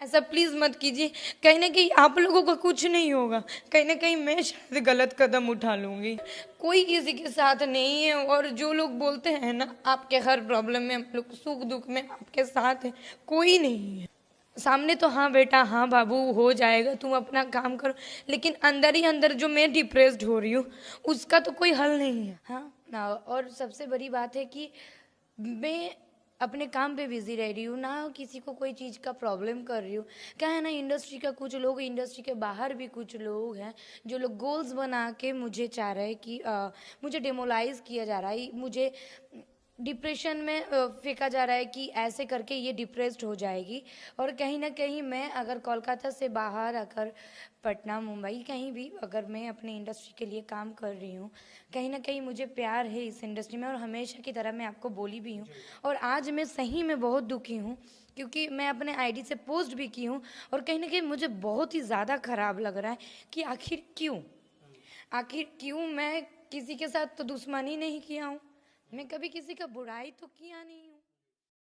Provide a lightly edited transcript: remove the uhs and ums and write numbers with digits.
ऐसा प्लीज़ मत कीजिए। कहीं न कहीं आप लोगों का कुछ नहीं होगा, कहीं न कहीं मैं शायद गलत कदम उठा लूँगी। कोई किसी के साथ नहीं है, और जो लोग बोलते हैं ना आपके हर प्रॉब्लम में हम लोग सुख-दुःख में आपके साथ हैं, कोई नहीं है। सामने तो हाँ बेटा, हाँ बाबू हो जाएगा, तुम अपना काम करो, लेकिन अंदर ही अंदर जो मैं डिप्रेस्ड हो रही हूँ, उसका तो कोई हल नहीं है। हाँ ना, और सबसे बड़ी बात है कि मैं अपने काम पे बिजी रह रही हूँ ना, किसी को कोई चीज़ का प्रॉब्लम कर रही हूँ। क्या है ना, इंडस्ट्री का कुछ लोग, इंडस्ट्री के बाहर भी कुछ लोग हैं जो लोग गोल्स बना के मुझे चाह रहे हैं कि मुझे डिमोलाइज किया जा रहा है, मुझे डिप्रेशन में फेंका जा रहा है कि ऐसे करके ये डिप्रेस्ड हो जाएगी। और कहीं ना कहीं मैं अगर कोलकाता से बाहर, अगर पटना, मुंबई, कहीं भी अगर मैं अपनी इंडस्ट्री के लिए काम कर रही हूँ, कहीं ना कहीं मुझे प्यार है इस इंडस्ट्री में, और हमेशा की तरह मैं आपको बोली भी हूँ। और आज मैं सही में बहुत दुखी हूँ, क्योंकि मैं अपने आईडी से पोस्ट भी की हूँ, और कहीं ना कहीं मुझे बहुत ही ज़्यादा ख़राब लग रहा है कि आखिर क्यों मैं किसी के साथ तो दुश्मनी नहीं किया हूँ, मैं कभी किसी का बुराई तो किया नहीं हूँ।